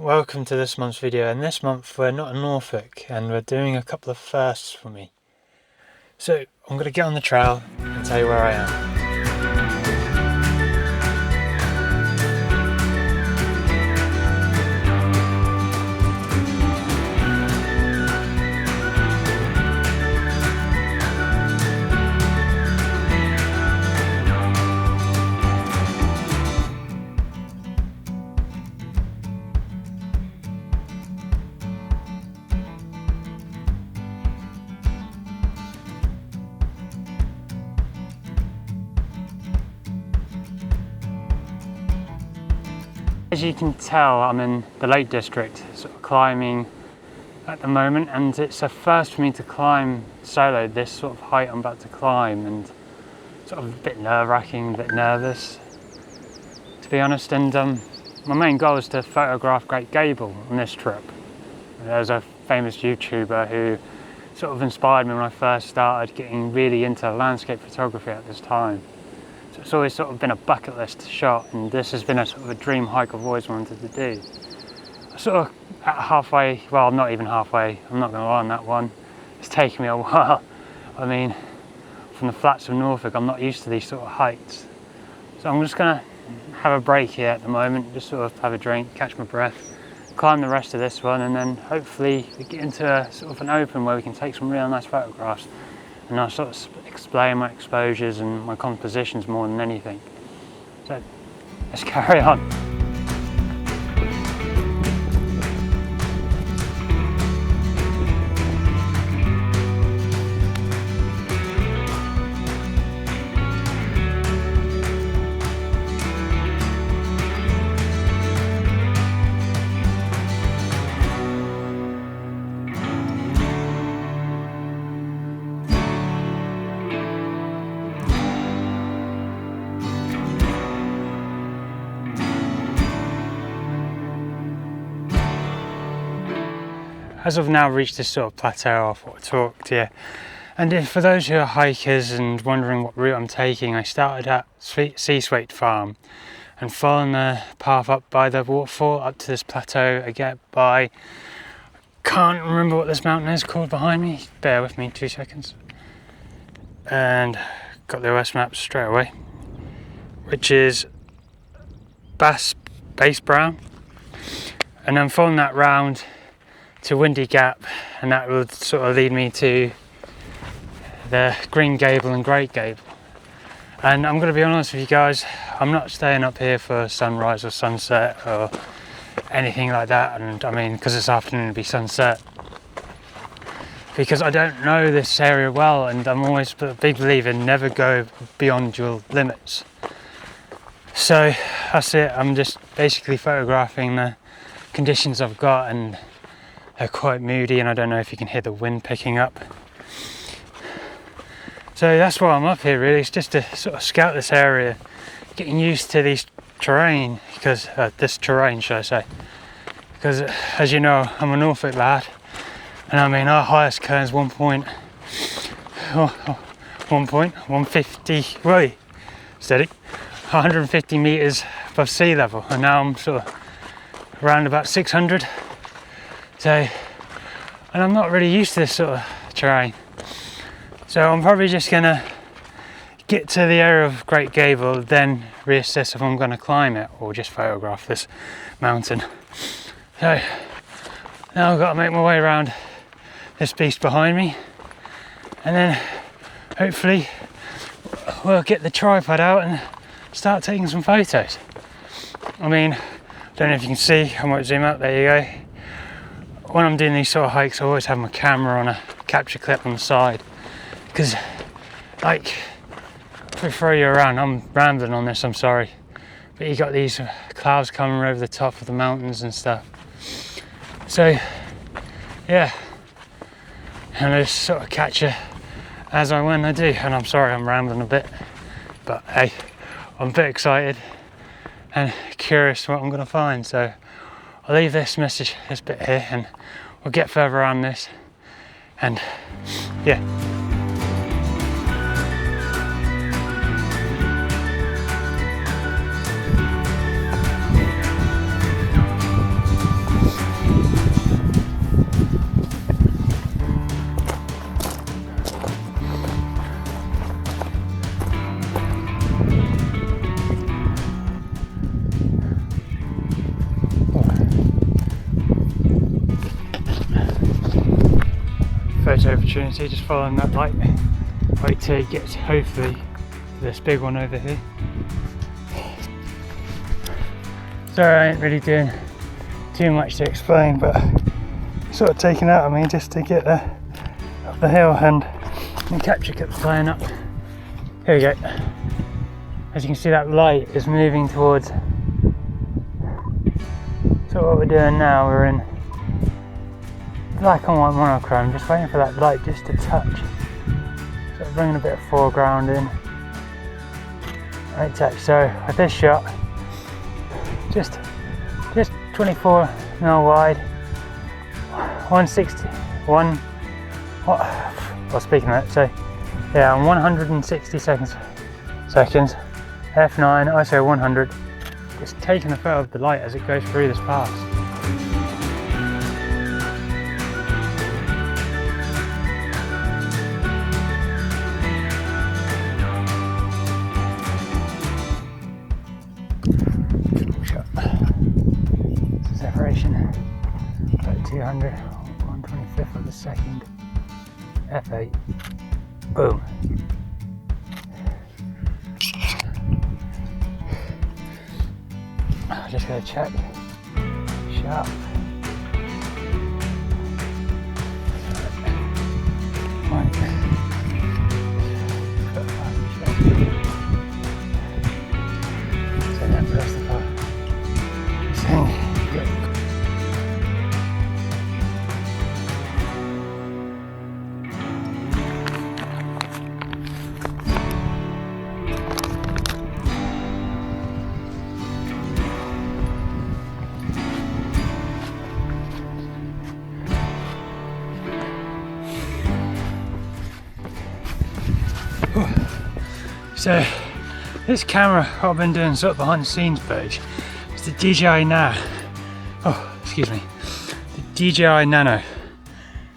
welcome to this month's video, and this month we're not in Norfolk and we're doing a couple of firsts for me. So I'm going to get on the trail and tell you where I am. As you can tell, I'm in the Lake District, sort of climbing at the moment, and it's a first for me to climb solo this sort of height I'm about to climb, and sort of a bit nerve-wracking, a bit nervous, to be honest. And my main goal is to photograph Great Gable on this trip. There's a famous YouTuber who sort of inspired me when I first started getting really into landscape photography at this time. It's always sort of been a bucket list shot, and this has been a sort of a dream hike I've always wanted to do. I sort of at halfway, well, not even halfway, I'm not going to lie on that one. It's taken me a while. I mean, from the flats of Norfolk, I'm not used to these sort of heights. So I'm just going to have a break here at the moment, just sort of have a drink, catch my breath, climb the rest of this one, and then hopefully we get into a sort of an open where we can take some real nice photographs. And I'll sort of explain my exposures and my compositions more than anything. So let's carry on. As I've now reached this sort of plateau, I thought I'd talk to you. And for those who are hikers and wondering what route I'm taking, I started at Seaswaite Farm and following the path up by the waterfall up to this plateau I get by, can't remember what this mountain is called behind me, bear with me 2 seconds. And got the OS map straight away, which is Base Brown. And then following that round to Windy Gap, and that will sort of lead me to the Green Gable and Great Gable. And I'm going to be honest with you guys, I'm not staying up here for sunrise or sunset or anything like that. And I mean, because this afternoon will be sunset, because I don't know this area well, and I'm always a big believer in never go beyond your limits. So that's it. I'm just basically photographing the conditions I've got, and they're quite moody, and I don't know if you can hear the wind picking up. So that's why I'm up here really, it's just to sort of scout this area, getting used to this terrain, because this terrain should I say, because as you know, I'm a Norfolk lad, and I mean our highest cairn is 150, wait, steady, 150 metres above sea level, and now I'm sort of around about 600. So, and I'm not really used to this sort of terrain. So I'm probably just gonna get to the area of Great Gable, then reassess if I'm gonna climb it or just photograph this mountain. So now I've got to make my way around this beast behind me, and then hopefully we'll get the tripod out and start taking some photos. I mean, I don't know if you can see, I might zoom out, there you go. When I'm doing these sort of hikes, I always have my camera on a capture clip on the side, because like, if I throw you around, I'm rambling on this, I'm sorry, but you got these clouds coming over the top of the mountains and stuff. So yeah, and I just sort of catch you as when I do, and I'm sorry I'm rambling a bit, but hey, I'm a bit excited and curious what I'm going to find. So I'll leave this bit here, and we'll get further around this, and yeah. opportunity, just following that light. Wait till it gets hopefully to this big one over here. Sorry, I ain't really doing too much to explain, but sort of taken out of me just to get up the hill, and the capture kept flying up. Here we go. As you can see, that light is moving towards. So what we're doing now, we're in black and white monochrome, just waiting for that light just to touch. So bringing a bit of foreground in. Right touch. So with this shot, just 24mm wide, 161. Well, speaking of that, so yeah, on 160 seconds, f9, ISO 100. Just taking a photo of the light as it goes through this pass. Separation about 200, 1/25 of a second, f8, boom. I'm just going to check sharp. Right. So that first of all, so this camera, what I've been doing sort of behind the scenes footage, is the DJI Nano. The DJI Nano.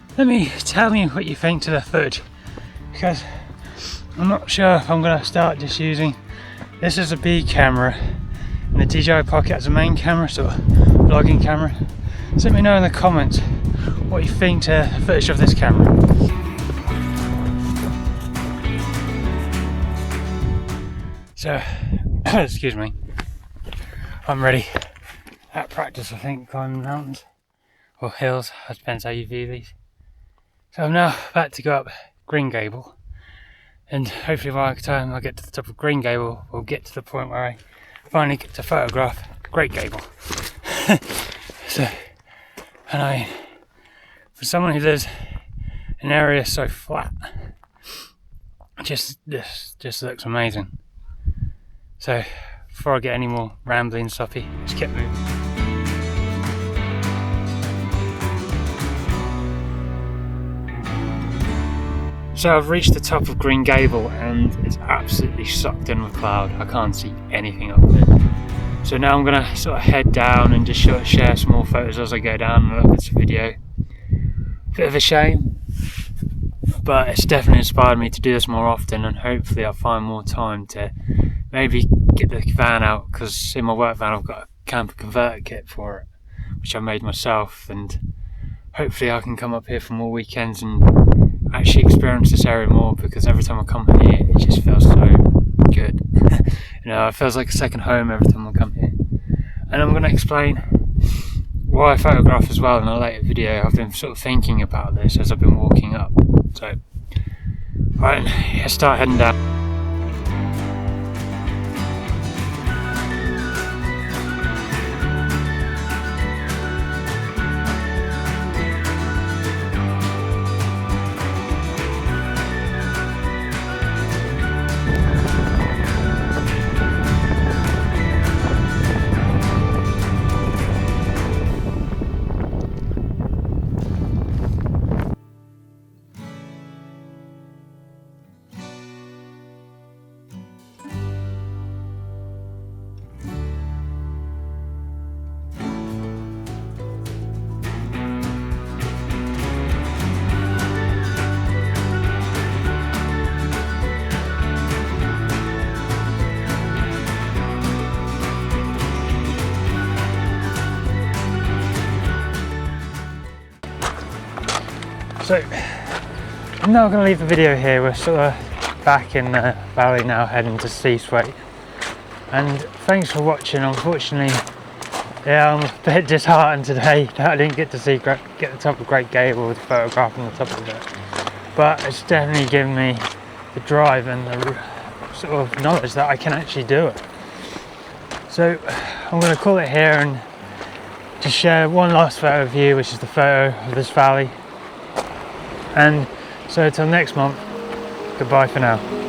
Tell me what you think to the footage, because I'm not sure if I'm going to start just using this as a B camera and the DJI Pocket as a main camera, sort of vlogging camera. So let me know in the comments what you think to the footage of this camera. So, excuse me, I'm ready at practice, I think, climbing mountains or hills, it depends how you view these. So I'm now about to go up Green Gable, and hopefully by the time I get to the top of Green Gable, we'll get to the point where I finally get to photograph Great Gable. So, and for someone who lives in an area so flat, this just looks amazing. So, before I get any more rambling soppy, just keep moving. So I've reached the top of Green Gable and it's absolutely sucked in with cloud. I can't see anything up there. So now I'm gonna sort of head down and just share some more photos as I go down and look at the video. Bit of a shame, but it's definitely inspired me to do this more often, and hopefully I'll find more time to maybe get the van out, because in my work van I've got a camper converter kit for it, which I made myself, and hopefully I can come up here for more weekends and actually experience this area more, because every time I come here it just feels so good. You know, it feels like a second home every time I come here. And I'm going to explain why I photograph as well in a later video. I've been sort of thinking about this as I've been walking up. So, right, let's start heading down. So I'm not going to leave the video here. We're sort of back in the valley now, heading to Seathwaite. And thanks for watching. Unfortunately, yeah, I'm a bit disheartened today that I didn't get to see get the top of Great Gable with a photograph on the top of it. But it's definitely given me the drive and the sort of knowledge that I can actually do it. So I'm going to call it here and just share one last photo of you, which is the photo of this valley. And so till next month, goodbye for now.